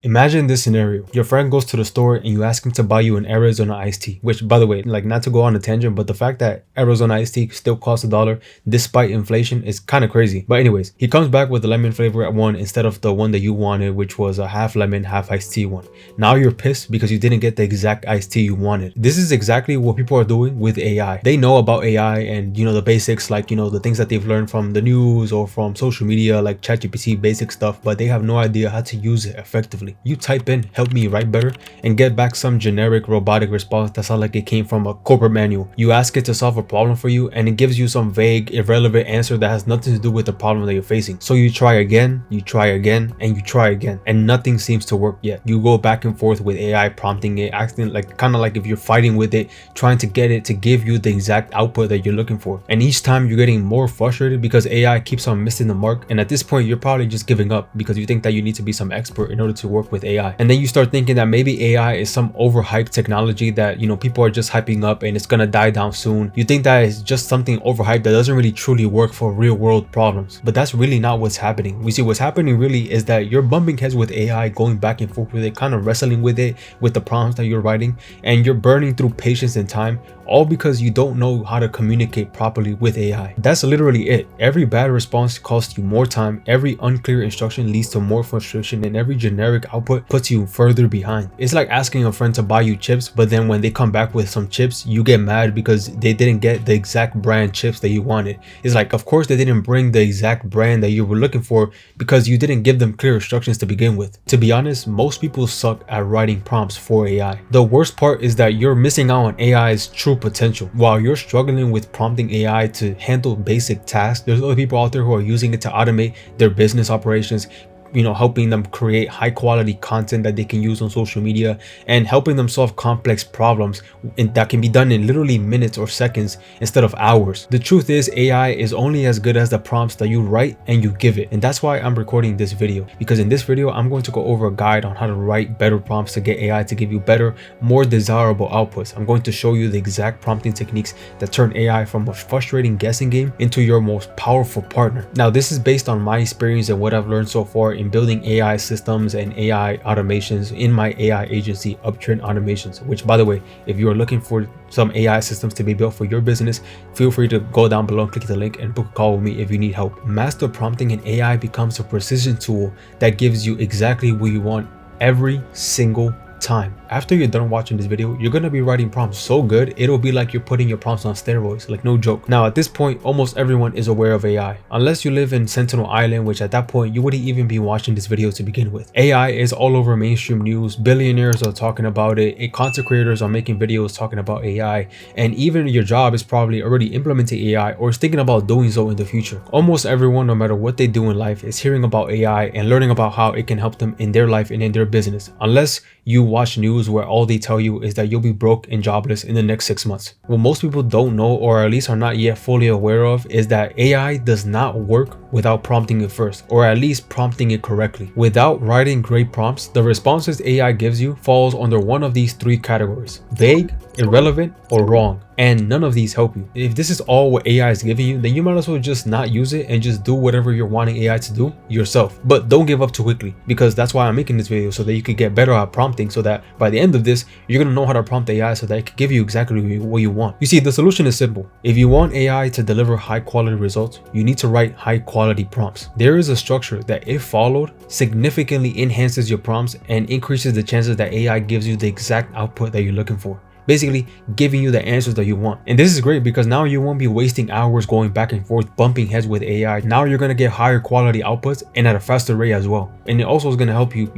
Imagine this scenario. Your friend goes to the store and you ask him to buy you an Arizona iced tea, which, by the way, like, not to go on a tangent, but the fact that Arizona iced tea still costs $1 despite inflation is kind of crazy. But anyways, he comes back with the lemon flavor at one instead of the one that you wanted, which was a half lemon, half iced tea one. Now you're pissed because you didn't get the exact iced tea you wanted. This is exactly what people are doing with AI. They know about AI and, the basics, like, the things that they've learned from the news or from social media, like ChatGPT basic stuff, but they have no idea how to use it effectively. You type in "help me write better" and get back some generic robotic response that sounds like it came from a corporate manual. You ask it to solve a problem for you and it gives you some vague, irrelevant answer that has nothing to do with the problem that you're facing. So you try again, and you try again, and nothing seems to work yet. You go back and forth with AI, prompting it, acting like kind of like if you're fighting with it, trying to get it to give you the exact output that you're looking for. And each time you're getting more frustrated because AI keeps on missing the mark, and at this point you're probably just giving up because you think that you need to be some expert in order to work with AI. And then you start thinking that maybe AI is some overhyped technology that people are just hyping up and it's gonna die down soon. You think that it's just something overhyped that doesn't really truly work for real world problems, but that's really not what's happening. We see what's happening really is that you're bumping heads with AI, going back and forth with it, kind of wrestling with it, with the prompts that you're writing, and you're burning through patience and time, all because you don't know how to communicate properly with AI. That's literally it. Every bad response costs you more time, every unclear instruction leads to more frustration, and every generic output puts you further behind. It's like asking a friend to buy you chips, but then when they come back with some chips, you get mad because they didn't get the exact brand chips that you wanted. It's like, of course they didn't bring the exact brand that you were looking for because you didn't give them clear instructions to begin with. To be honest, most people suck at writing prompts for AI. The worst part is that you're missing out on AI's true potential. While you're struggling with prompting AI to handle basic tasks, there's other people out there who are using it to automate their business operations, helping them create high quality content that they can use on social media, and helping them solve complex problems that can be done in literally minutes or seconds instead of hours. The truth is, AI is only as good as the prompts that you write and you give it. And that's why I'm recording this video, because in this video, I'm going to go over a guide on how to write better prompts to get AI to give you better, more desirable outputs. I'm going to show you the exact prompting techniques that turn AI from a frustrating guessing game into your most powerful partner. Now, this is based on my experience and what I've learned so far in building AI systems and AI automations in my AI agency, Uptrend Automations, which, by the way, if you are looking for some AI systems to be built for your business, feel free to go down below and click the link and book a call with me if you need help. Master prompting in AI becomes a precision tool that gives you exactly what you want every single time. After you're done watching this video, you're gonna be writing prompts so good it'll be like you're putting your prompts on steroids, like no joke. Now at this point, almost everyone is aware of AI, unless you live in Sentinel Island, which at that point you wouldn't even be watching this video to begin with. AI is all over mainstream news, billionaires are talking about it, content creators are making videos talking about AI, and even your job is probably already implementing AI or is thinking about doing so in the future. Almost everyone, no matter what they do in life, is hearing about AI and learning about how it can help them in their life and in their business, unless you watch news where all they tell you is that you'll be broke and jobless in the next 6 months. What most people don't know, or at least are not yet fully aware of, is that AI does not work without prompting it first, or at least prompting it correctly. Without writing great prompts, the responses AI gives you falls under one of these three categories: vague, irrelevant, or wrong. And none of these help you. If this is all what AI is giving you, then you might as well just not use it and just do whatever you're wanting AI to do yourself. But don't give up too quickly, because that's why I'm making this video, so that you can get better at prompting, so that by the end of this, you're gonna know how to prompt AI so that it can give you exactly what you want. You see, the solution is simple. If you want AI to deliver high quality results, you need to write high quality prompts. There is a structure that, if followed, significantly enhances your prompts and increases the chances that AI gives you the exact output that you're looking for. Basically giving you the answers that you want. And this is great because now you won't be wasting hours going back and forth bumping heads with AI. Now you're going to get higher quality outputs and at a faster rate as well. And it also is going to help you,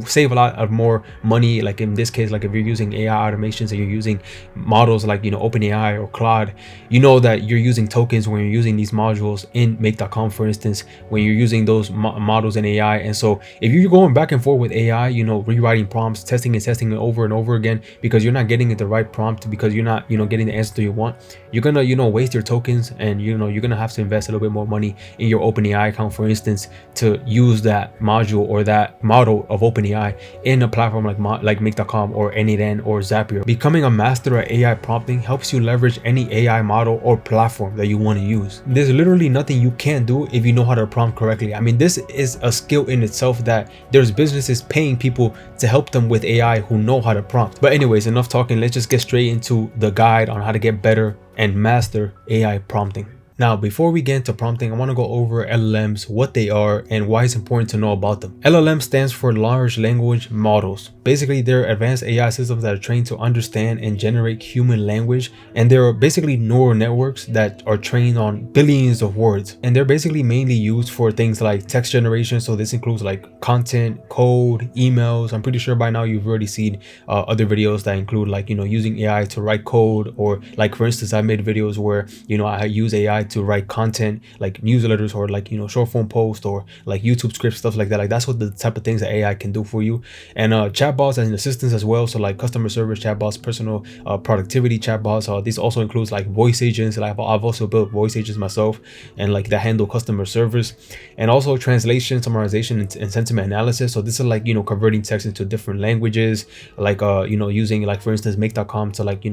save a lot of more money. Like in this case, like if you're using AI automations and you're using models like OpenAI or Claude, you know that you're using tokens when you're using these modules in make.com, for instance, when you're using those models in AI. And so if you're going back and forth with AI, rewriting prompts, testing it over and over again, because you're not getting it the right prompt because you're not, getting the answer you want, you're gonna, waste your tokens, and you're gonna have to invest a little bit more money in your OpenAI account, for instance, to use that module or that model of OpenAI in a platform like Make.com or Anyden or Zapier. Becoming a master at AI prompting helps you leverage any AI model or platform that you want to use. There's literally nothing you can't do if you know how to prompt correctly. I mean, this is a skill in itself that there's businesses paying people to help them with AI who know how to prompt. But anyways, enough talking. Let's just get straight into the guide on how to get better and master AI prompting. Now, before we get into prompting, I want to go over LLMs, what they are, and why it's important to know about them. LLM stands for large language models. Basically, they're advanced AI systems that are trained to understand and generate human language, and they're basically neural networks that are trained on billions of words. And they're basically mainly used for things like text generation. So this includes like content, code, emails. I'm pretty sure by now you've already seen other videos that include like, using AI to write code, or like, for instance, I made videos where, I use AI to write content like newsletters or like, short form posts or like YouTube scripts, stuff like that. Like that's what the type of things that AI can do for you. And chatbots and assistants as well. So like customer service chatbots, personal productivity chatbots. This also includes like voice agents. Like I've also built voice agents myself, and like that handle customer service, and also translation, summarization, and sentiment analysis. So this is like, converting text into different languages, like using like, for instance, Make.com to like,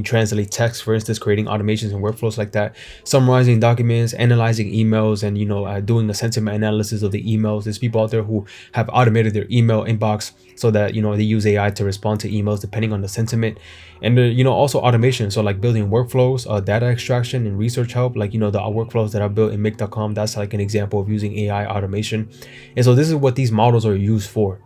translate text, for instance, creating automations and workflows like that, summarizing documents, analyzing emails, and doing a sentiment analysis of the emails. There's people out there who have automated their email inbox so that they use AI to respond to emails depending on the sentiment. And also automation, so like building workflows, data extraction, and research help, like the workflows that I built in Make.com. That's like an example of using AI automation. And so this is what these models are used for.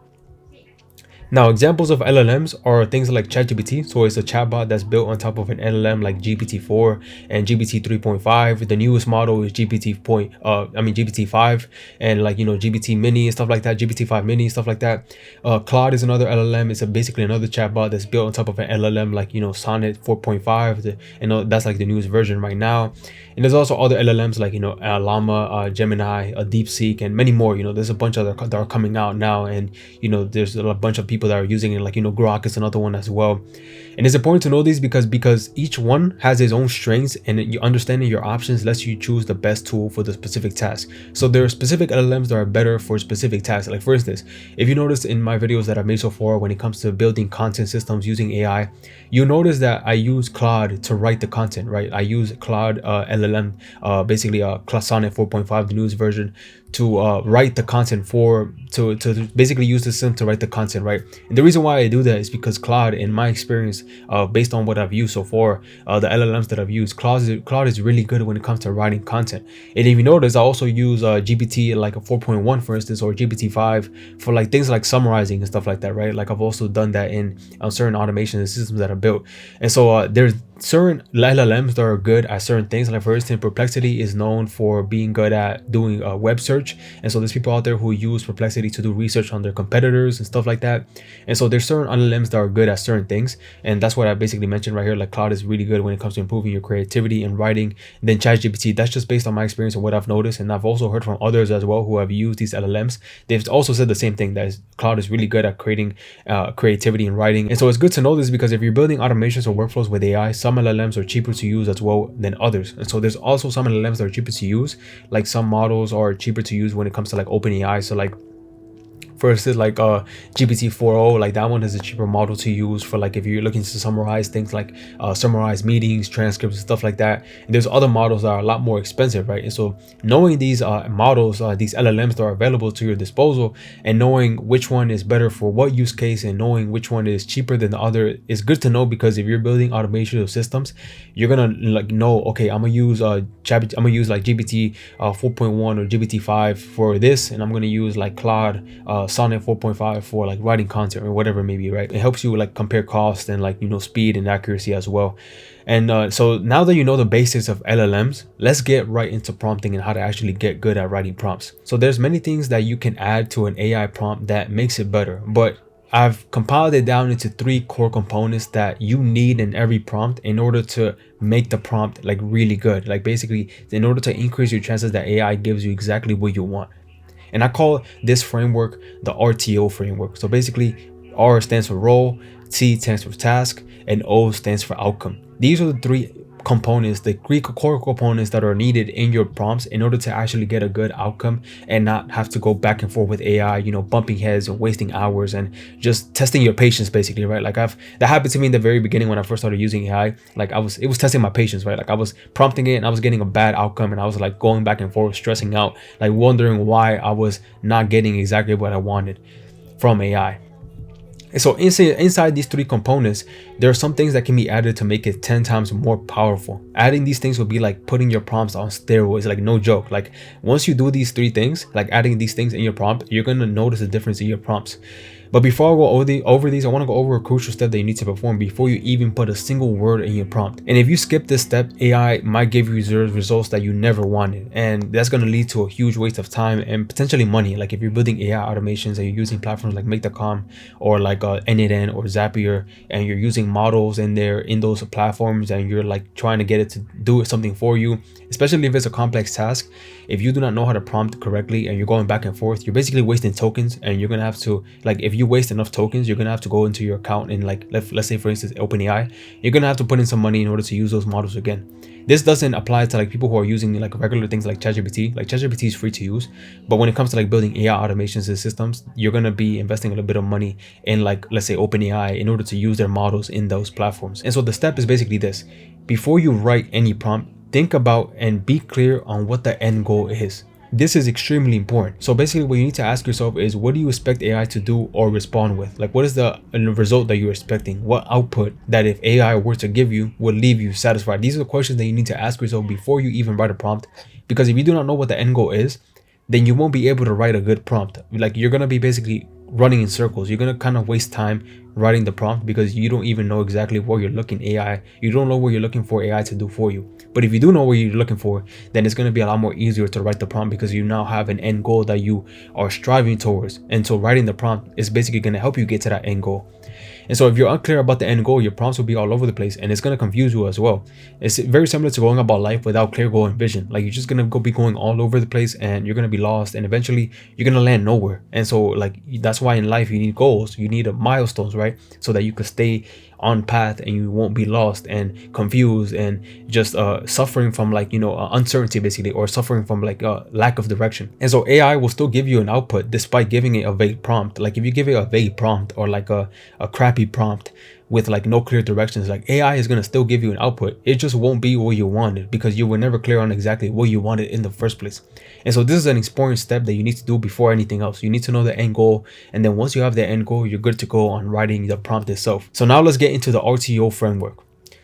Now, examples of LLMs are things like ChatGPT. So it's a chatbot that's built on top of an LLM like GPT-4 and GPT 3.5. The newest model is GPT-5, and like, GPT Mini and stuff like that, GPT-5 Mini, stuff like that. Claude is another LLM. It's basically another chatbot that's built on top of an LLM like, Sonnet 4.5. That's like the newest version right now. And there's also other LLMs like, Llama, Gemini, DeepSeek, and many more. There's a bunch of that are coming out now, and there's a bunch of people that are using it, like Grok is another one as well. And it's important to know these because each one has its own strengths, and you understanding your options lets you choose the best tool for the specific task. So there are specific LLMs that are better for specific tasks. Like for instance, if you notice in my videos that I've made so far when it comes to building content systems using AI, you notice that I use Claude to write the content, right? I use Claude LLM, basically Sonnet 4.5, the newest version, to write the content to basically use the system to write the content, right? And the reason why I do that is because Claude, in my experience, based on what I've used so far, the LLMs that I've used, Claude is really good when it comes to writing content. And if you notice, I also use GPT like a 4.1, for instance, or GPT-5 for like things like summarizing and stuff like that, right? Like I've also done that in certain automation and systems that I built. And so there's certain LLMs that are good at certain things. Like for instance, Perplexity is known for being good at doing web search, and so there's people out there who use Perplexity to do research on their competitors and stuff like that. And so there's certain LLMs that are good at certain things, and that's what I basically mentioned right here. Like Claude is really good when it comes to improving your creativity and writing. And then ChatGPT, that's just based on my experience and what I've noticed, and I've also heard from others as well who have used these LLMs. They've also said the same thing, that Claude is really good at creating creativity and writing. And so it's good to know this because if you're building automations or workflows with AI, some LLMs are cheaper to use as well than others. And so there's also some LLMs that are cheaper to use, like some models are cheaper to use when it comes to like OpenAI. So like first is like GPT-4o, like that one is a cheaper model to use for like if you're looking to summarize things like summarize meetings, transcripts, and stuff like that. And there's other models that are a lot more expensive, right? And so knowing these models, these LLMs that are available to your disposal, and knowing which one is better for what use case, and knowing which one is cheaper than the other is good to know, because if you're building automation of systems, you're gonna like know, okay, I'm gonna use like GPT 4.1 or GPT-5 for this, and I'm gonna use like Claude Sonnet 4.5 for like writing content or whatever it may be, right? It helps you like compare cost and like speed and accuracy as well. And so now that you know the basics of LLMs, let's get right into prompting and how to actually get good at writing prompts. So there's many things that you can add to an AI prompt that makes it better, but I've compiled it down into 3 core components that you need in every prompt in order to make the prompt like really good. Like basically in order to increase your chances that AI gives you exactly what you want. And I call this framework the RTO framework. So basically R stands for role, T stands for task, and O stands for outcome. These are the three components, the three core components that are needed in your prompts in order to actually get a good outcome and not have to go back and forth with AI, bumping heads and wasting hours and just testing your patience basically, right? Like that happened to me in the very beginning when I first started using AI. Like it was testing my patience, right? Like I was prompting it and I was getting a bad outcome and I was like going back and forth, stressing out, like wondering why I was not getting exactly what I wanted from AI. And so inside these three components, there are some things that can be added to make it 10 times more powerful. Adding these things will be like putting your prompts on steroids, like no joke. Like once you do these three things, like adding these things in your prompt, you're going to notice a difference in your prompts. But before I go over these, I want to go over a crucial step that you need to perform before you even put a single word in your prompt. And if you skip this step, AI might give you results that you never wanted. And that's going to lead to a huge waste of time and potentially money. Like if you're building AI automations and you're using platforms like Make.com or like N8N or Zapier, and you're using models in those platforms and you're like trying to get it to do something for you, especially if it's a complex task, if you do not know how to prompt correctly and you're going back and forth, you're basically wasting tokens. And you're going to have to, like, if you waste enough tokens, you're going to have to go into your account and like, let's say for instance, OpenAI, you're going to have to put in some money in order to use those models again. This doesn't apply to like people who are using like regular things like ChatGPT. Like ChatGPT is free to use, but when it comes to like building AI automations and systems, you're going to be investing a little bit of money in like, let's say OpenAI, in order to use their models in those platforms. And so the step is basically this: before you write any prompt, think about and be clear on what the end goal is. This is extremely important. So basically what you need to ask yourself is, what do you expect AI to do or respond with? Like, what is the result that you're expecting? What output that if AI were to give you would leave you satisfied? These are the questions that you need to ask yourself before you even write a prompt. Because if you do not know what the end goal is, then you won't be able to write a good prompt. Like you're going to be basically running in circles. You're going to kind of waste time writing the prompt because you don't even know exactly what you're looking you don't know what you're looking for AI to do for you. But if you do know what you're looking for, then it's going to be a lot more easier to write the prompt because you now have an end goal that you are striving towards. And so writing the prompt is basically going to help you get to that end goal. And so if you're unclear about the end goal, your prompts will be all over the place and it's going to confuse you as well. It's very similar to going about life without clear goal and vision. Like you're just going to be going all over the place and you're going to be lost and eventually you're going to land nowhere. And so like that's why in life you need goals, you need milestones, right? So that you can stay on path and you won't be lost and confused and just suffering from like uncertainty basically, or suffering from like lack of direction. And so AI will still give you an output despite giving it a vague prompt. Like if you give it a vague prompt or like a crappy prompt with like no clear directions, like AI is going to still give you an output. It just won't be what you wanted because you were never clear on exactly what you wanted in the first place. And so this is an important step that you need to do before anything else. You need to know the end goal, and then once you have the end goal, you're good to go on writing the prompt itself. So now let's get into the RTO framework.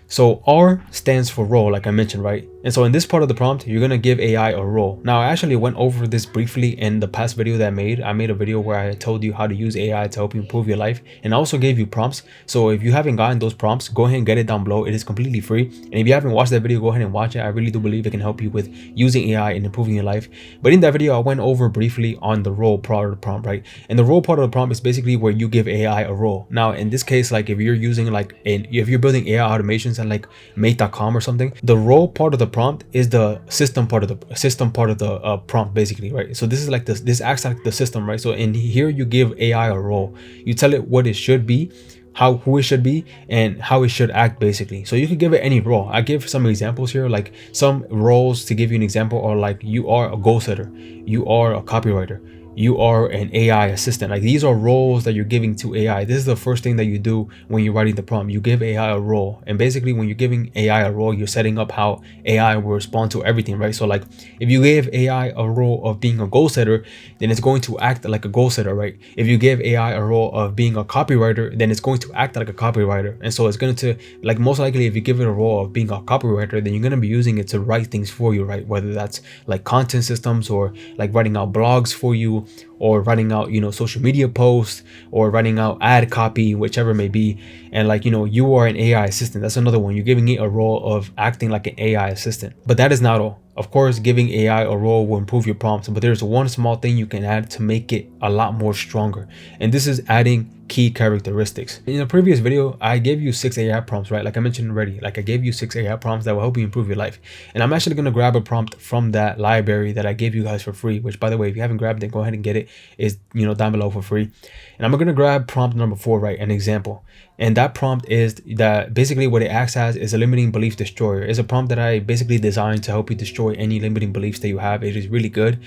So R stands for role, like I mentioned, right? And so in this part of the prompt, you're going to give AI a role. Now, I actually went over this briefly in the past video that I made. I made a video where I told you how to use AI to help you improve your life, and I also gave you prompts. So if you haven't gotten those prompts, go ahead and get it down below. It is completely free. And if you haven't watched that video, go ahead and watch it. I really do believe it can help you with using AI and improving your life. But in that video, I went over briefly on the role part of the prompt, right? And the role part of the prompt is basically where you give AI a role. Now, in this case, like if you're using like if you're building AI automations and like Make.com or something, the role part of the prompt is the system part of the prompt basically, right? So this is like this acts like the system, right? So in here you give AI a role, you tell it what it should be, who it should be, and how it should act basically. So you could give it any role. I give some examples here, like some roles to give you an example are like you are a goal setter, you are a copywriter, you are an AI assistant. Like these are roles that you're giving to AI. This is the first thing that you do when you're writing the prompt. You give AI a role, and basically when you're giving AI a role, you're setting up how AI will respond to everything, right? So like if you give AI a role of being a goal setter, then it's going to act like a goal setter, right? If you give AI a role of being a copywriter, then it's going to act like a copywriter. And so it's going to, like, most likely if you give it a role of being a copywriter, then you're going to be using it to write things for you, right? Whether that's like content systems or like writing out blogs for you, or writing out social media posts, or writing out ad copy, whichever may be. And like you are an AI assistant. That's another one. You're giving it a role of acting like an AI assistant. But that is not all. Of course, giving AI a role will improve your prompts, but there's one small thing you can add to make it a lot more stronger, and this is adding key characteristics. In a previous video, I gave you 6 AI prompts, right? Like I mentioned already, like I gave you 6 AI prompts that will help you improve your life. And I'm actually going to grab a prompt from that library that I gave you guys for free, which by the way, if you haven't grabbed it, go ahead and get it. is, down below for free. And I'm gonna grab prompt number 4, right, an example. And that prompt is that basically what it acts as is a limiting belief destroyer. It's a prompt that I basically designed to help you destroy any limiting beliefs that you have. It is really good.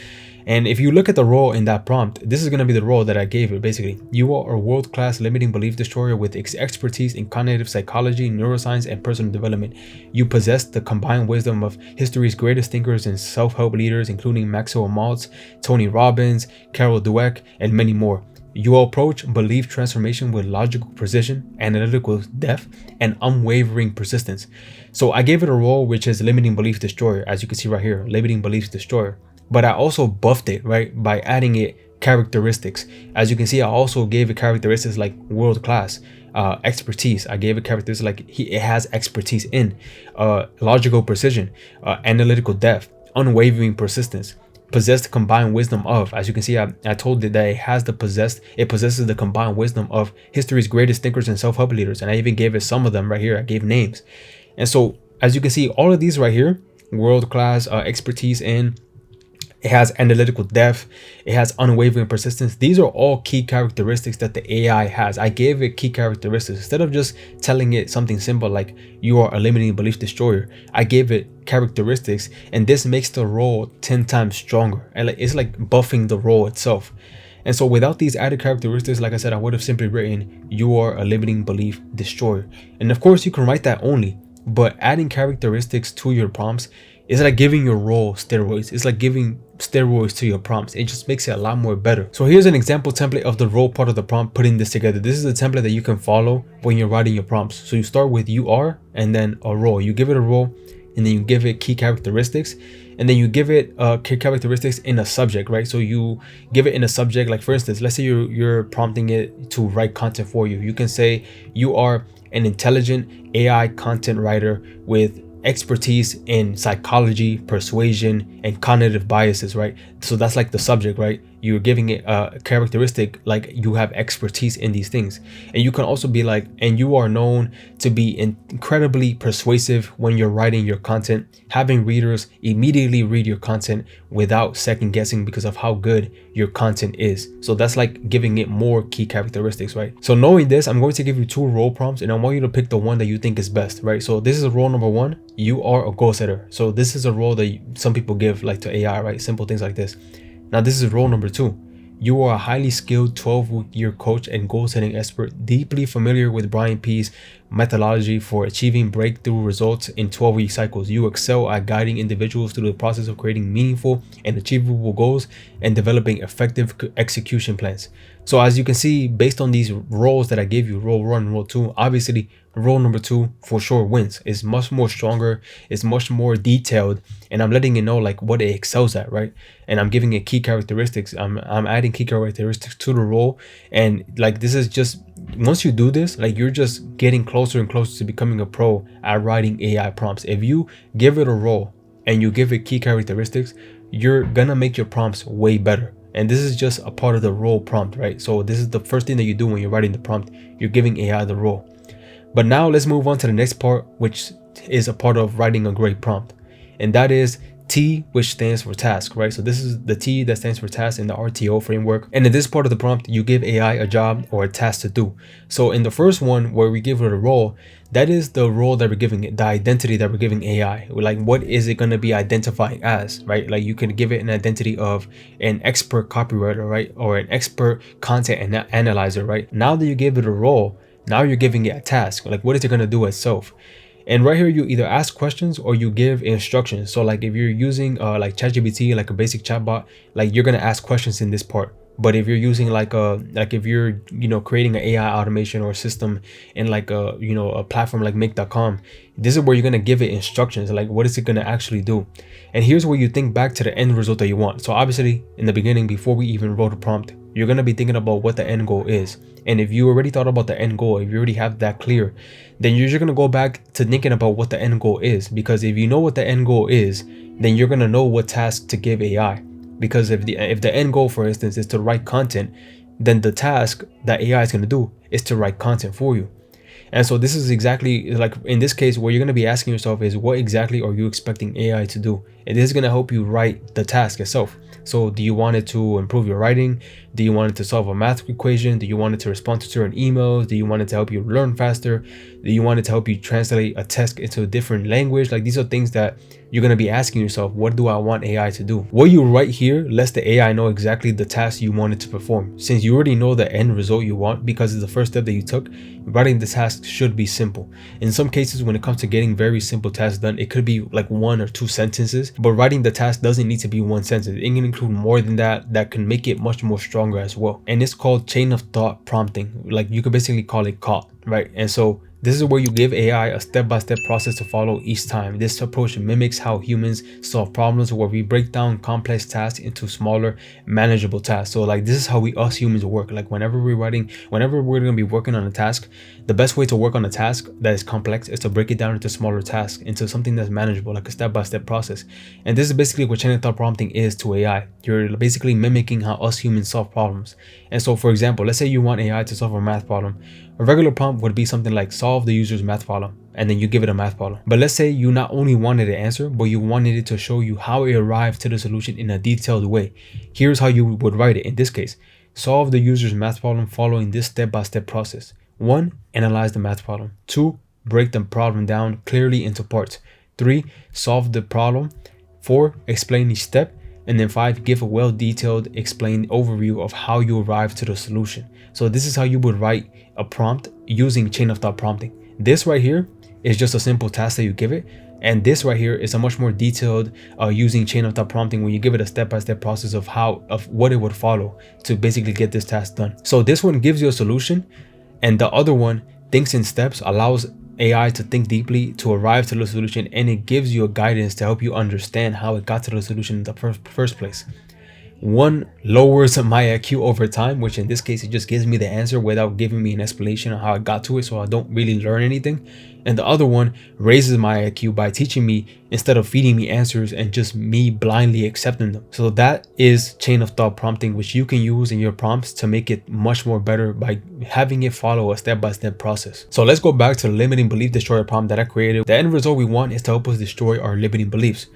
And if you look at the role in that prompt, this is going to be the role that I gave it. Basically, you are a world-class limiting belief destroyer with expertise in cognitive psychology, neuroscience, and personal development. You possess the combined wisdom of history's greatest thinkers and self-help leaders, including Maxwell Maltz, Tony Robbins, Carol Dweck, and many more. You approach belief transformation with logical precision, analytical depth, and unwavering persistence. So I gave it a role which is limiting belief destroyer, as you can see right here, limiting belief destroyer. But I also buffed it, right, by adding it characteristics. As you can see, I also gave it characteristics like world-class, expertise. I gave it characteristics like it has expertise in, logical precision, analytical depth, unwavering persistence, possessed combined wisdom of. As you can see, I told it that it possesses the combined wisdom of history's greatest thinkers and self-help leaders. And I even gave it some of them right here. I gave names. And so as you can see, all of these right here, world-class, expertise in, it has analytical depth, it has unwavering persistence. These are all key characteristics that the AI has. I gave it key characteristics. Instead of just telling it something simple like you are a limiting belief destroyer, I gave it characteristics, and this makes the role 10 times stronger. And it's like buffing the role itself. And so without these added characteristics, like I said, I would have simply written you are a limiting belief destroyer. And of course you can write that only, but adding characteristics to your prompts is like giving your role steroids. It's like giving steroids to your prompts. It just makes it a lot more better. So here's an example template of the role part of the prompt, putting this together. This is a template that you can follow when you're writing your prompts. So you start with you are, and then a role. You give it a role, and then you give it key characteristics, and then you give it key characteristics in a subject, right? So you give it in a subject, like for instance, let's say you're prompting it to write content for you. You can say you are an intelligent AI content writer with expertise in psychology, persuasion, and cognitive biases, right? So that's like the subject, right? You're giving it a characteristic like you have expertise in these things. And you can also be like, and you are known to be incredibly persuasive when you're writing your content, having readers immediately read your content without second guessing because of how good your content is. So that's like giving it more key characteristics, right? So knowing this, I'm going to give you 2 role prompts, and I want you to pick the one that you think is best, right? So this is role number 1. You are a goal setter. So this is a role that some people give like to AI, right? Simple things like this. Now this is role number 2. You are a highly skilled 12-year coach and goal-setting expert, deeply familiar with Brian P's methodology for achieving breakthrough results in 12-week cycles. You excel at guiding individuals through the process of creating meaningful and achievable goals and developing effective execution plans. So as you can see, based on these roles that I gave you, role 1 and role 2, obviously role number 2 for sure wins. It's much more stronger, it's much more detailed, and I'm letting it know like what it excels at, right? And I'm giving it key characteristics. I'm adding key characteristics to the role, and like this is just, once you do this, like you're just getting closer and closer to becoming a pro at writing AI prompts. If you give it a role and you give it key characteristics, you're gonna make your prompts way better. And this is just a part of the role prompt, right? So this is the first thing that you do when you're writing the prompt. You're giving AI the role. But now let's move on to the next part, which is a part of writing a great prompt. And that is T, which stands for task, right? So this is the T that stands for task in the RTO framework. And in this part of the prompt, you give AI a job or a task to do. So in the first one where we give it a role, that is the role that we're giving it, the identity that we're giving AI. Like, what is it going to be identifying as, right? Like you can give it an identity of an expert copywriter, right? Or an expert content analyzer, right? Now that you give it a role, now you're giving it a task. Like, what is it going to do itself? And right here, you either ask questions or you give instructions. So like if you're using like ChatGPT, like a basic chatbot, like you're going to ask questions in this part. But if you're using like if you're, creating an AI automation or system in like a platform like make.com, this is where you're going to give it instructions. Like, what is it going to actually do? And here's where you think back to the end result that you want. So obviously in the beginning, before we even wrote a prompt, you're going to be thinking about what the end goal is. And if you already thought about the end goal, if you already have that clear, then you're just going to go back to thinking about what the end goal is. Because if you know what the end goal is, then you're going to know what task to give AI. Because if the end goal, for instance, is to write content, then the task that AI is going to do is to write content for you. And so this is exactly like in this case, what you're going to be asking yourself is, what exactly are you expecting AI to do? And this is going to help you write the task itself. So do you want it to improve your writing? Do you want it to solve a math equation? Do you want it to respond to certain emails? Do you want it to help you learn faster? Do you want it to help you translate a text into a different language? Like, these are things that you're going to be asking yourself, what do I want AI to do? What you write here lets the AI know exactly the task you want it to perform. Since you already know the end result you want because it's the first step that you took, writing the task should be simple. In some cases, when it comes to getting very simple tasks done, it could be like 1 or 2 sentences, but writing the task doesn't need to be 1 sentence. It can include more than that can make it much more stronger as well. And it's called chain of thought prompting. Like, you could basically call it COT, right? And so this is where you give AI a step-by-step process to follow each time. This approach mimics how humans solve problems, where we break down complex tasks into smaller, manageable tasks. So like, this is how us humans work. Like, whenever we're going to be working on a task, the best way to work on a task that is complex is to break it down into smaller tasks, into something that's manageable, like a step-by-step process. And this is basically what chain of thought prompting is to AI. You're basically mimicking how us humans solve problems. And so, for example, let's say you want AI to solve a math problem. A regular prompt would be something like solve the user's math problem, and then you give it a math problem. But let's say you not only wanted an answer, but you wanted it to show you how it arrived to the solution in a detailed way. Here's how you would write it in this case. Solve the user's math problem following this step-by-step process. 1. Analyze the math problem. 2. Break the problem down clearly into parts. 3. Solve the problem. 4. Explain each step. And then 5, give a well-detailed, explained overview of how you arrived to the solution. So this is how you would write a prompt using chain of thought prompting. This right here is just a simple task that you give it. And this right here is a much more detailed using chain of thought prompting, when you give it a step-by-step process of what it would follow to basically get this task done. So this one gives you a solution, and the other one thinks in steps, allows AI to think deeply to arrive to the solution, and it gives you a guidance to help you understand how it got to the solution in the first place. One lowers my IQ over time, which in this case, it just gives me the answer without giving me an explanation of how I got to it, so I don't really learn anything. And the other one raises my IQ by teaching me instead of feeding me answers and just me blindly accepting them. So that is chain of thought prompting, which you can use in your prompts to make it much more better by having it follow a step-by-step process. So let's go back to the limiting belief destroyer prompt that I created. The end result we want is to help us destroy our limiting beliefs.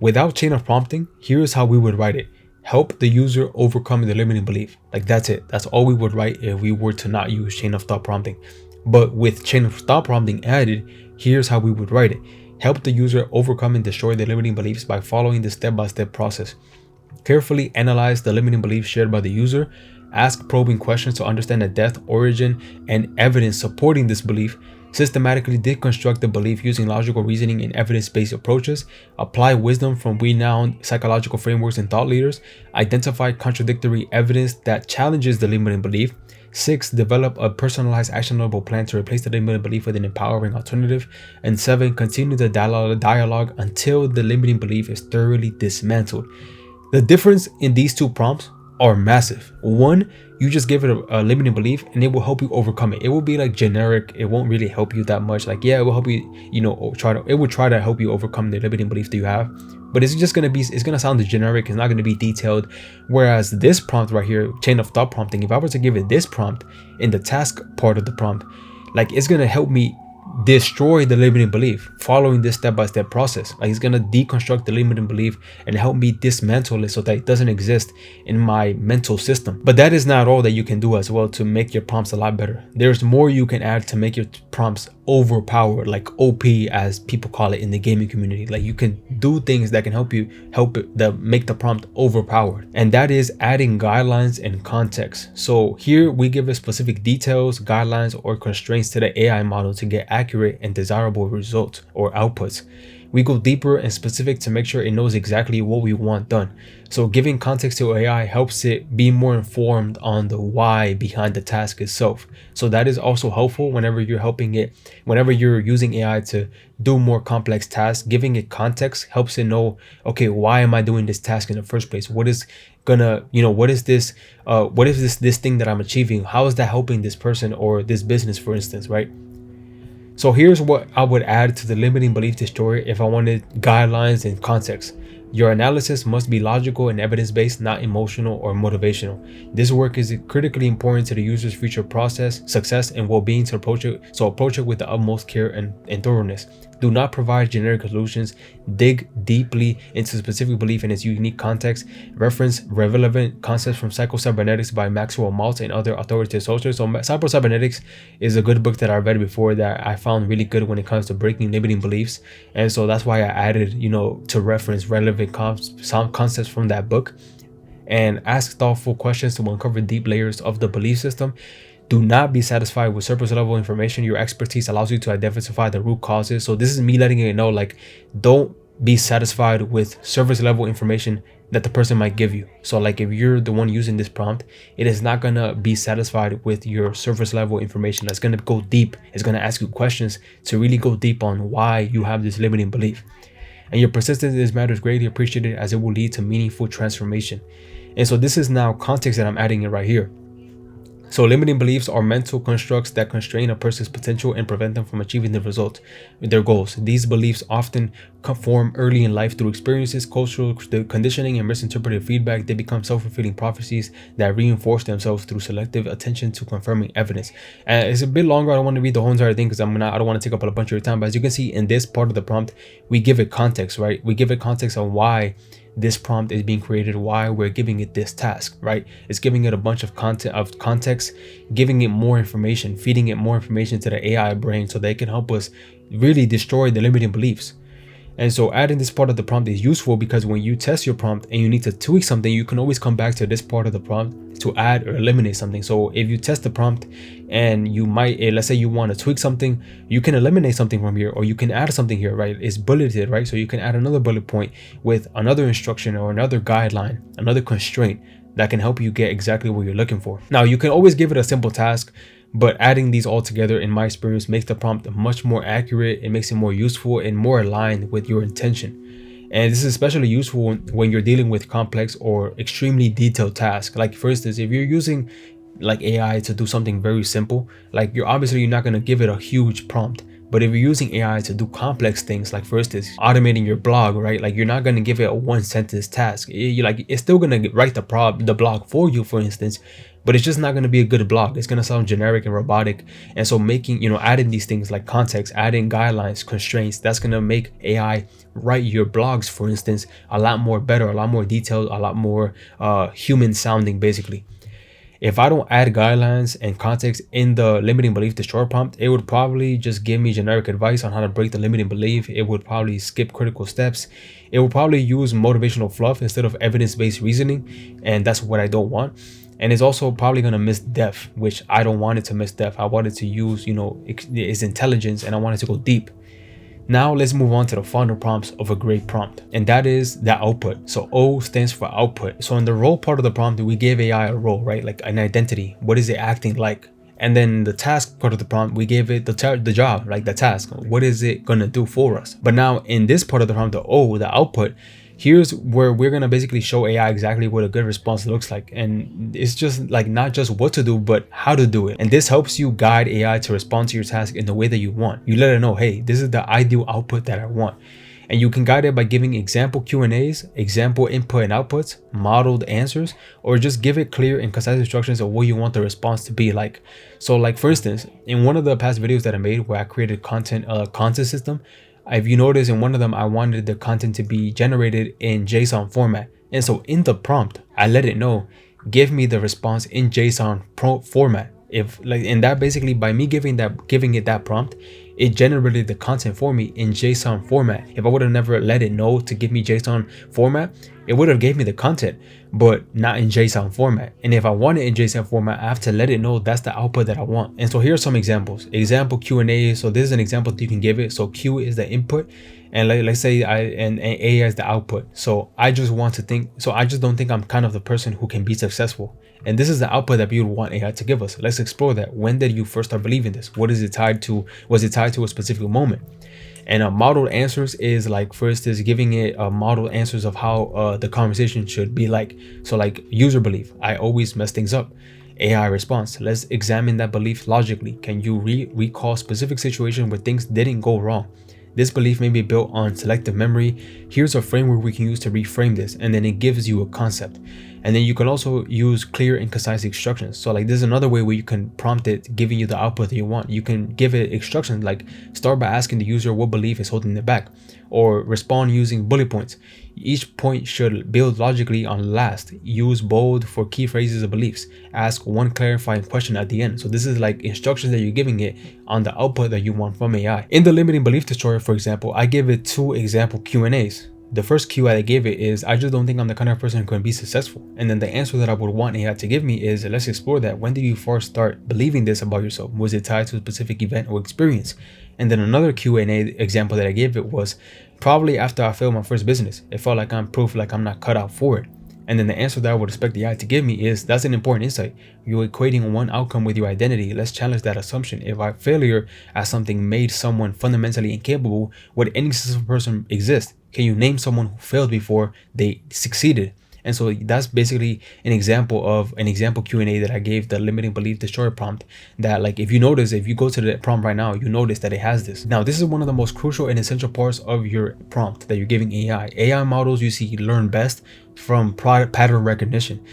Without chain of prompting, here's how we would write it. Help the user overcome the limiting belief. Like, that's it. That's all we would write if we were to not use chain of thought prompting. But with chain of thought prompting added, here's how we would write it. Help the user overcome and destroy the limiting beliefs by following the step-by-step process. Carefully analyze the limiting beliefs shared by the user. Ask probing questions to understand the depth, origin, and evidence supporting this belief. Systematically deconstruct the belief using logical reasoning and evidence-based approaches. Apply wisdom from renowned psychological frameworks and thought leaders. Identify contradictory evidence that challenges the limiting belief. 6. Develop a personalized actionable plan to replace the limiting belief with an empowering alternative. And 7. Continue the dialogue until the limiting belief is thoroughly dismantled. The difference in these two prompts are massive. One, you just give it a limiting belief and it will help you overcome it. It will be like generic. It won't really help you that much. Like, yeah, it will help you, it will try to help you overcome the limiting belief that you have, but it's going to sound generic. It's not going to be detailed. Whereas this prompt right here, chain of thought prompting, if I were to give it this prompt in the task part of the prompt, like, it's going to help me destroy the limiting belief following this step-by-step process. Like, it's gonna deconstruct the limiting belief and help me dismantle it so that it doesn't exist in my mental system. But that is not all that you can do as well to make your prompts a lot better. There's more you can add to make your prompts overpowered, like OP as people call it in the gaming community. Like, you can do things that can help it that make the prompt overpowered, and that is adding guidelines and context. So here we give it specific details, guidelines, or constraints to the AI model to get accurate and desirable results or outputs. We go deeper and specific to make sure it knows exactly what we want done. So giving context to AI helps it be more informed on the why behind the task itself. So that is also helpful whenever you're using AI to do more complex tasks. Giving it context helps it know, okay, why am I doing this task in the first place? What is this thing that I'm achieving? How is that helping this person or this business, for instance, right? So here's what I would add to the limiting belief destroyer if I wanted guidelines and context. Your analysis must be logical and evidence-based, not emotional or motivational. This work is critically important to the user's future process, success, and well-being, to approach it with the utmost care and thoroughness. Do not provide generic solutions. Dig deeply into specific belief in its unique context. Reference relevant concepts from Psycho-Cybernetics by Maxwell Maltz and other authoritative sources. So Psycho-Cybernetics is a good book that I read before that I found really good when it comes to breaking limiting beliefs. And so that's why I added, to reference relevant concepts from that book, and ask thoughtful questions to uncover deep layers of the belief system. Do not be satisfied with surface level information. Your expertise allows you to identify the root causes. So this is me letting you know, like, don't be satisfied with surface level information that the person might give you. So like, if you're the one using this prompt, it is not gonna be satisfied with your surface level information. That's gonna go deep. It's gonna ask you questions to really go deep on why you have this limiting belief. And your persistence in this matter is greatly appreciated, as it will lead to meaningful transformation. And so this is now context that I'm adding in right here. So limiting beliefs are mental constructs that constrain a person's potential and prevent them from achieving their goals. These beliefs often form early in life through experiences, cultural conditioning, and misinterpreted feedback. They become self-fulfilling prophecies that reinforce themselves through selective attention to confirming evidence. And it's a bit longer. I don't want to read the whole entire thing because I don't want to take up a bunch of your time. But as you can see in this part of the prompt, we give it context, right? We give it context on why this prompt is being created, why we're giving it this task, right? It's giving it a bunch of context, giving it more information, feeding it more information to the AI brain so they can help us really destroy the limiting beliefs. And so adding this part of the prompt is useful because when you test your prompt and you need to tweak something, you can always come back to this part of the prompt to add or eliminate something. So if you test the prompt and you might, let's say you want to tweak something, you can eliminate something from here, or you can add something here, right? It's bulleted, right? So you can add another bullet point with another instruction or another guideline, another constraint that can help you get exactly what you're looking for. Now, you can always give it a simple task, but adding these all together, in my experience, makes the prompt much more accurate. It makes it more useful and more aligned with your intention. And this is especially useful when you're dealing with complex or extremely detailed tasks. Like, for instance, if you're using like AI to do something very simple, like you're not going to give it a huge prompt. But if you're using AI to do complex things, like for instance, automating your blog, right? Like, you're not going to give it a one sentence task. It's still going to write the blog for you, for instance, but it's just not going to be a good blog. It's going to sound generic and robotic. And so adding these things like context, adding guidelines, constraints, that's going to make AI write your blogs, for instance, a lot more better, a lot more detailed, a lot more human sounding, basically. If I don't add guidelines and context in the limiting belief destroy prompt, it would probably just give me generic advice on how to break the limiting belief. It would probably skip critical steps. It will probably use motivational fluff instead of evidence-based reasoning, and that's what I don't want. And it's also probably going to miss depth, which I don't want it to miss depth. I want it to use, its intelligence, and I want it to go deep. Now let's move on to the final prompts of a great prompt, and that is the output. So O stands for output. So in the role part of the prompt, we gave AI a role, right? Like an identity. What is it acting like? And then the task part of the prompt, we gave it the job, like the task. What is it gonna do for us? But now in this part of the prompt, the O, the output, here's where we're gonna basically show AI exactly what a good response looks like. And it's just like not just what to do, but how to do it. And this helps you guide AI to respond to your task in the way that you want. You let it know, hey, this is the ideal output that I want. And you can guide it by giving example Q&As, example input and outputs, modeled answers, or just give it clear and concise instructions of what you want the response to be like. So like, for instance, in one of the past videos that I made where I created content system, if you notice in one of them, I wanted the content to be generated in JSON format. And so in the prompt, I let it know, give me the response in JSON format. And that basically, by me giving it that prompt, it generated the content for me in JSON format. If I would have never let it know to give me JSON format, it would have gave me the content, but not in JSON format. And if I want it in JSON format, I have to let it know that's the output that I want. And so here are some examples. Example Q&A. So this is an example that you can give it. So Q is the input, and let's say and A is the output. So I just don't think I'm kind of the person who can be successful. And this is the output that you would want AI to give us. Let's explore that. When did you first start believing this? What is it tied to? Was it tied to a specific moment? And modeled answers is like, first is giving it modeled answers of how the conversation should be like. So like user belief, I always mess things up. AI response, let's examine that belief logically. Can you recall specific situation where things didn't go wrong? This belief may be built on selective memory. Here's a framework we can use to reframe this, and then it gives you a concept. And then you can also use clear and concise instructions. So like, there's another way where you can prompt it, giving you the output that you want. You can give it instructions like start by asking the user what belief is holding it back, or respond using bullet points. Each point should build logically on last. Use bold for key phrases or beliefs. Ask one clarifying question at the end. So this is like instructions that you're giving it on the output that you want from AI. In the limiting belief destroyer, for example, I give it 2 example Q&As. The first Q I gave it is, I just don't think I'm the kind of person who can be successful. And then the answer that I would want AI to give me is, let's explore that. When did you first start believing this about yourself? Was it tied to a specific event or experience? And then another Q&A example that I gave it was, probably after I failed my first business. It felt like I'm proof like I'm not cut out for it. And then the answer that I would expect the AI to give me is, that's an important insight. You're equating one outcome with your identity. Let's challenge that assumption. If our failure at something made someone fundamentally incapable, would any successful person exist? Can you name someone who failed before they succeeded? And so that's basically an example of an example Q&A that I gave the limiting belief destroyer prompt, that like, if you notice, if you go to the prompt right now, you notice that it has this. Now, this is one of the most crucial and essential parts of your prompt that you're giving AI. AI models you see learn best from pattern recognition.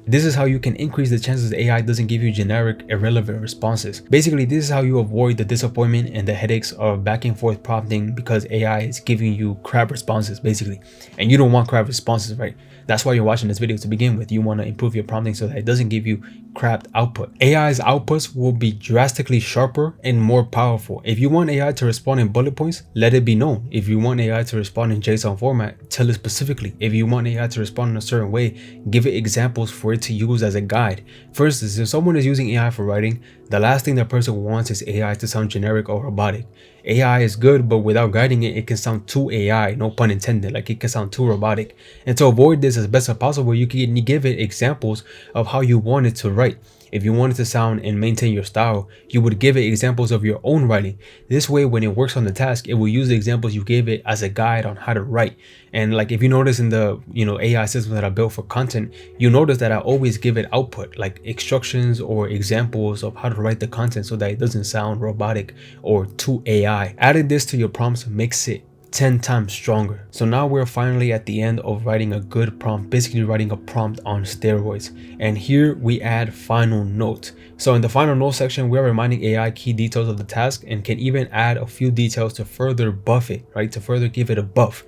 This is how you can increase the chances AI doesn't give you generic, irrelevant responses. Basically, this is how you avoid the disappointment and the headaches of back and forth prompting, because AI is giving you crap responses basically. And you don't want crap responses, right? That's why you're watching this video to begin with. You want to improve your prompting so that it doesn't give you crap output. AI's outputs will be drastically sharper and more powerful. If you want AI to respond in bullet points, let it be known. If you want AI to respond in JSON format, tell it specifically. If you want AI to respond in a certain way, give it examples for it to use as a guide. For instance, if someone is using AI for writing, the last thing that person wants is AI to sound generic or robotic. AI is good, but without guiding it, it can sound too AI, no pun intended, like it can sound too robotic. And to avoid this as best as possible, you can give it examples of how you want it to write. If you wanted to sound and maintain your style, you would give it examples of your own writing. This way, when it works on the task, it will use the examples you gave it as a guide on how to write. And like, if you notice in the AI system that I built for content, you notice that I always give it output, like instructions or examples of how to write the content so that it doesn't sound robotic or too AI. Adding this to your prompts makes it 10 times stronger. So now we're finally at the end of writing a good prompt, basically writing a prompt on steroids. And here we add final note. So in the final note section, we're reminding AI key details of the task and can even add a few details to further buff it, right? To further give it a buff.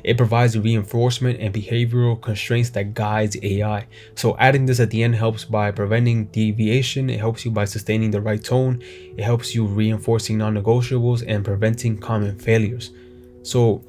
It provides reinforcement and behavioral constraints that guides AI. So adding this at the end helps by preventing deviation. It helps you by sustaining the right tone. It helps you reinforcing non-negotiables and preventing common failures. So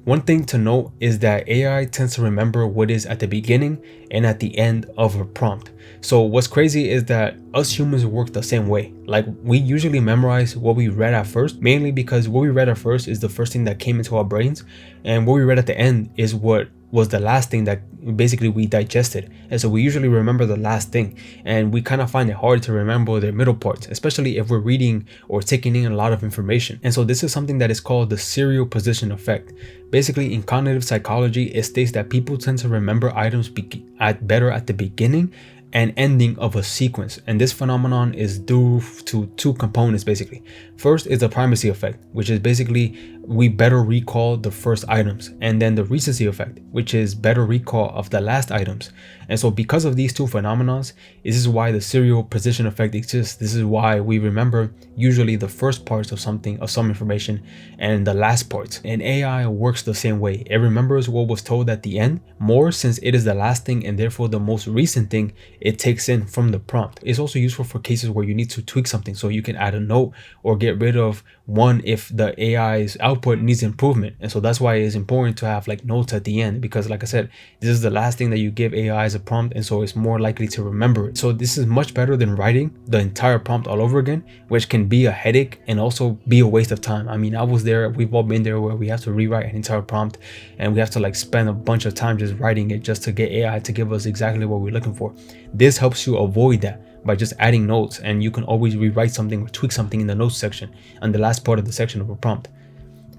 one thing to note is that AI tends to remember what is at the beginning and at the end of a prompt. So what's crazy is that us humans work the same way. Like, we usually memorize what we read at first, mainly because what we read at first is the first thing that came into our brains, and what we read at the end is what was the last thing that basically we digested. And so we usually remember the last thing, and we kind of find it hard to remember the middle parts, especially if we're reading or taking in a lot of information. And so this is something that is called the serial position effect. Basically, in cognitive psychology, it states that people tend to remember items better at the beginning and ending of a sequence. And this phenomenon is due to 2 components basically. First is the primacy effect, which is basically we better recall the first items, and then the recency effect, which is better recall of the last items. And so because of these 2 phenomenons, this is why the serial position effect exists. This is why we remember usually the first parts of something, of some information, and the last parts. And AI works the same way. It remembers what was told at the end more, since it is the last thing and therefore the most recent thing it takes in from the prompt. It's also useful for cases where you need to tweak something, so you can add a note or get rid of one if the AI's output needs improvement. And so that's why it's important to have like notes at the end, because like I said, this is the last thing that you give AI as a prompt, and so it's more likely to remember it. So this is much better than writing the entire prompt all over again, which can be a headache and also be a waste of time. I mean, I was there, we've all been there, where we have to rewrite an entire prompt and we have to like spend a bunch of time just writing it just to get AI to give us exactly what we're looking for. This helps you avoid that by just adding notes, and you can always rewrite something or tweak something in the notes section on the last part of the section of a prompt.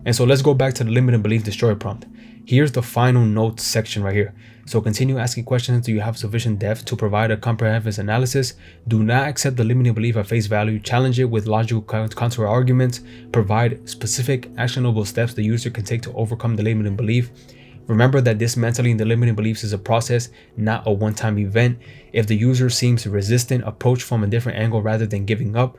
And so let's go back to the limiting belief destroyer prompt. Here's the final notes section right here. So continue asking questions until you have sufficient depth to provide a comprehensive analysis. Do not accept the limiting belief at face value. Challenge it with logical counter arguments. Provide specific actionable steps the user can take to overcome the limiting belief. Remember that dismantling the limiting beliefs is a process, not a one-time event. If the user seems resistant, approach from a different angle rather than giving up.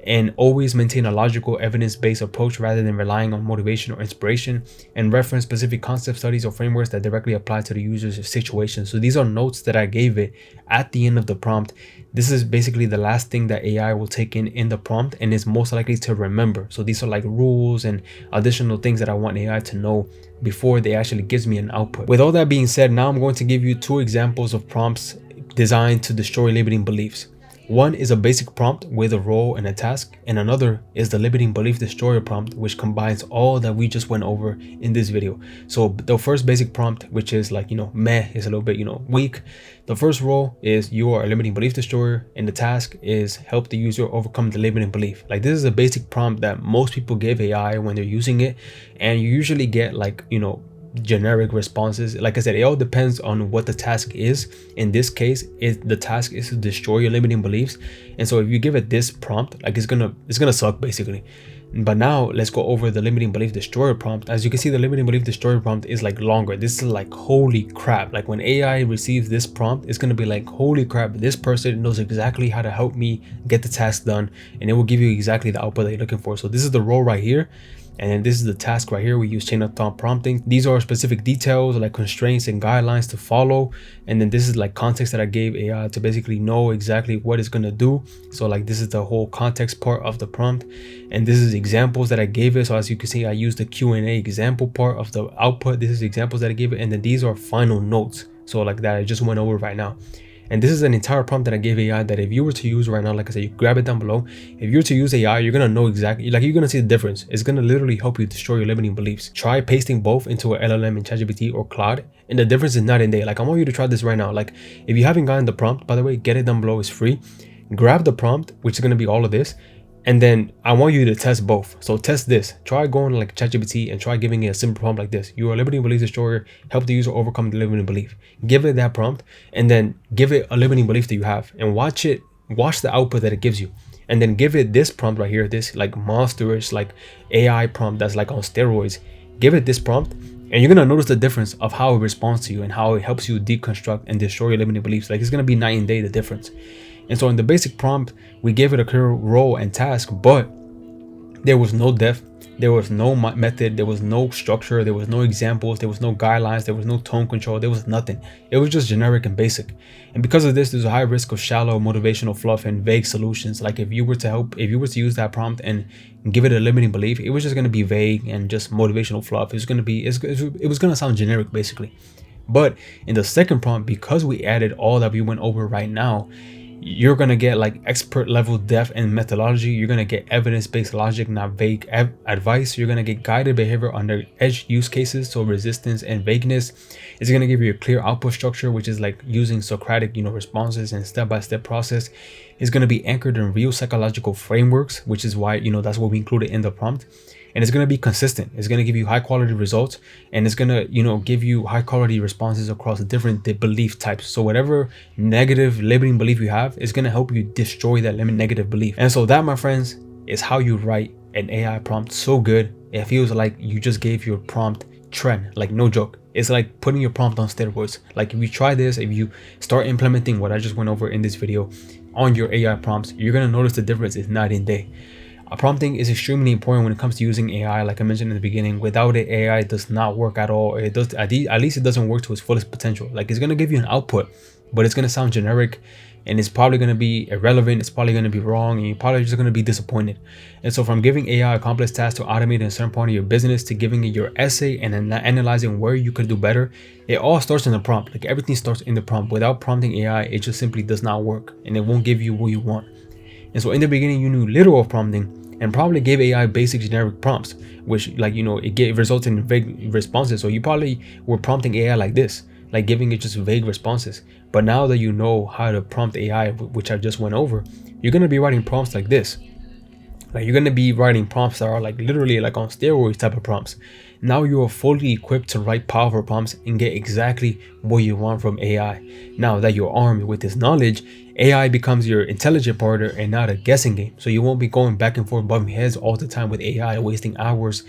And always maintain a logical, evidence-based approach rather than relying on motivation or inspiration, and reference specific concept studies or frameworks that directly apply to the user's situation. So these are notes that I gave it at the end of the prompt. This is basically the last thing that AI will take in the prompt and is most likely to remember. So these are like rules and additional things that I want AI to know before they actually gives me an output. With all that being said, now I'm going to give you 2 examples of prompts designed to destroy limiting beliefs. One is a basic prompt with a role and a task, and another is the limiting belief destroyer prompt, which combines all that we just went over in this video. So the first basic prompt, which is like, meh, is a little bit, weak. The first role is you are a limiting belief destroyer, and the task is help the user overcome the limiting belief. Like, this is a basic prompt that most people give AI when they're using it, and you usually get like, generic responses. Like I said, it all depends on what the task is. In this case, the task is to destroy your limiting beliefs, and so if you give it this prompt, like it's gonna suck basically. But now let's go over the limiting belief destroyer prompt. As you can see, the limiting belief destroyer prompt is like longer. This is like, holy crap, like when AI receives this prompt, it's gonna be like, holy crap, this person knows exactly how to help me get the task done, and it will give you exactly the output that you're looking for. So this is the role right here. And then this is the task right here. We use chain of thought prompting. These are specific details like constraints and guidelines to follow. And then this is like context that I gave AI to basically know exactly what it's going to do. So like this is the whole context part of the prompt. And this is examples that I gave it. So as you can see, I used the Q&A example part of the output. This is examples that I gave it. And then these are final notes. So like that I just went over right now. And this is an entire prompt that I gave AI that if you were to use right now, like I said, you grab it down below. If you were to use AI, you're going to know exactly, like you're going to see the difference. It's going to literally help you destroy your limiting beliefs. Try pasting both into an LLM in ChatGPT or Claude, and the difference is night and day. Like I want you to try this right now. Like if you haven't gotten the prompt, by the way, get it down below. It's free. Grab the prompt, which is going to be all of this. And then I want you to test both. So test this. Try going like ChatGPT and try giving it a simple prompt like this. You are a limiting belief destroyer. Help the user overcome the limiting belief. Give it that prompt and then give it a limiting belief that you have and watch the output that it gives you. And then give it this prompt right here, this like monsterish like AI prompt that's like on steroids. Give it this prompt and you're going to notice the difference of how it responds to you and how it helps you deconstruct and destroy your limiting beliefs. Like it's going to be night and day, the difference. And so in the basic prompt, we gave it a clear role and task, but there was no depth, there was no method, there was no structure, there was no examples, there was no guidelines, there was no tone control, there was nothing. It was just generic and basic. And because of this, there's a high risk of shallow motivational fluff and vague solutions. Like if you were to use that prompt and give it a limiting belief, it was just going to be vague and just motivational fluff. It was going to sound generic basically. But in the second prompt, because we added all that we went over right now, you're going to get like expert level depth and methodology. You're going to get evidence-based logic, not vague advice. You're going to get guided behavior under edge use cases, so resistance and vagueness. It's going to give you a clear output structure, which is like using Socratic, responses and step-by-step process. It's going to be anchored in real psychological frameworks, which is why, that's what we included in the prompt. And it's going to be consistent. It's going to give you high quality results, and it's going to, give you high quality responses across different belief types. So whatever negative limiting belief you have is going to help you destroy that negative belief. And so that, my friends, is how you write an AI prompt so good. It feels like you just gave your prompt trend, like no joke. It's like putting your prompt on steroids. Like if you try this, if you start implementing what I just went over in this video on your AI prompts, you're going to notice the difference is night and day. Prompting is extremely important when it comes to using AI. Like I mentioned in the beginning, without it, AI does not work at all. It does, at least it doesn't work to its fullest potential. Like it's going to give you an output, but it's going to sound generic and it's probably going to be irrelevant. It's probably going to be wrong and you're probably just going to be disappointed. And so from giving AI a complex task to automate a certain part of your business to giving it your essay and then analyzing where you could do better, it all starts in the prompt. Like everything starts in the prompt. Without prompting AI, it just simply does not work and it won't give you what you want. And so in the beginning, you knew little of prompting and probably gave AI basic generic prompts, which it resulted in vague responses. So you probably were prompting AI like this, like giving it just vague responses. But now that you know how to prompt AI, which I just went over, you're going to be writing prompts like this. Like you're gonna be writing prompts that are like literally like on steroids type of prompts. Now you are fully equipped to write powerful prompts and get exactly what you want from AI. Now that you're armed with this knowledge, AI becomes your intelligent partner and not a guessing game. So you won't be going back and forth bumping heads all the time with AI, wasting hours,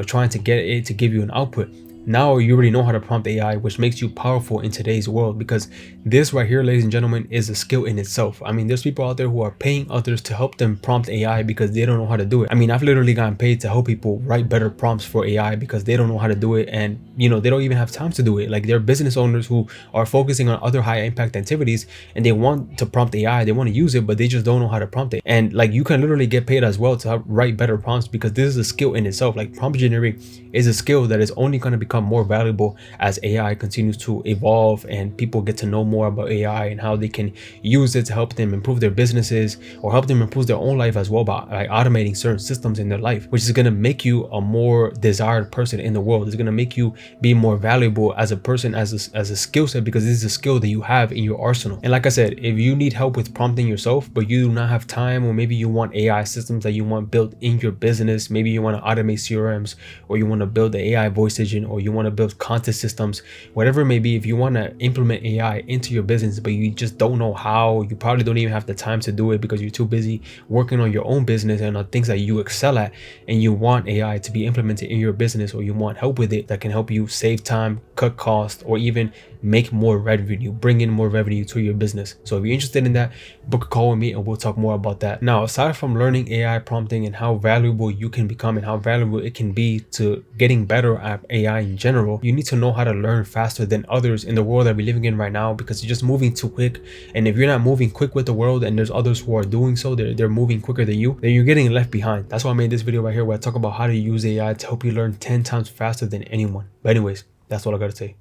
trying to get it to give you an output. Now you already know how to prompt AI, which makes you powerful in today's world, because this right here, ladies and gentlemen, is a skill in itself. I mean, there's people out there who are paying others to help them prompt AI because they don't know how to do it. I mean, I've literally gotten paid to help people write better prompts for AI because they don't know how to do it, and they don't even have time to do it. Like, they're business owners who are focusing on other high impact activities, and they want to prompt AI, they want to use it, but they just don't know how to prompt it. And like, you can literally get paid as well to write better prompts, because this is a skill in itself. Like, prompt engineering is a skill that is only going to become more valuable as AI continues to evolve and people get to know more about AI and how they can use it to help them improve their businesses or help them improve their own life as well by automating certain systems in their life, which is going to make you a more desired person in the world. It's going to make you be more valuable as a person, as a skill set, because this is a skill that you have in your arsenal. And like I said, if you need help with prompting yourself, but you do not have time, or maybe you want AI systems that you want built in your business, maybe you want to automate CRMs, or you want to build the AI voice agent, or you want to build content systems, whatever it may be. If you want to implement AI into your business, but you just don't know how, you probably don't even have the time to do it because you're too busy working on your own business and on things that you excel at, and you want AI to be implemented in your business, or you want help with it that can help you save time, cut costs, or even make more revenue, bring in more revenue to your business. So if you're interested in that, book a call with me and we'll talk more about that. Now, aside from learning AI prompting and how valuable you can become and how valuable it can be to getting better at AI in general, you need to know how to learn faster than others in the world that we're living in right now, because it's just moving too quick. And if you're not moving quick with the world, and there's others who are doing so, they're moving quicker than you, then you're getting left behind. That's why I made this video right here, where I talk about how to use AI to help you learn 10 times faster than anyone. But anyways, that's all I gotta say.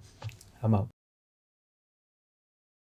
I'm out.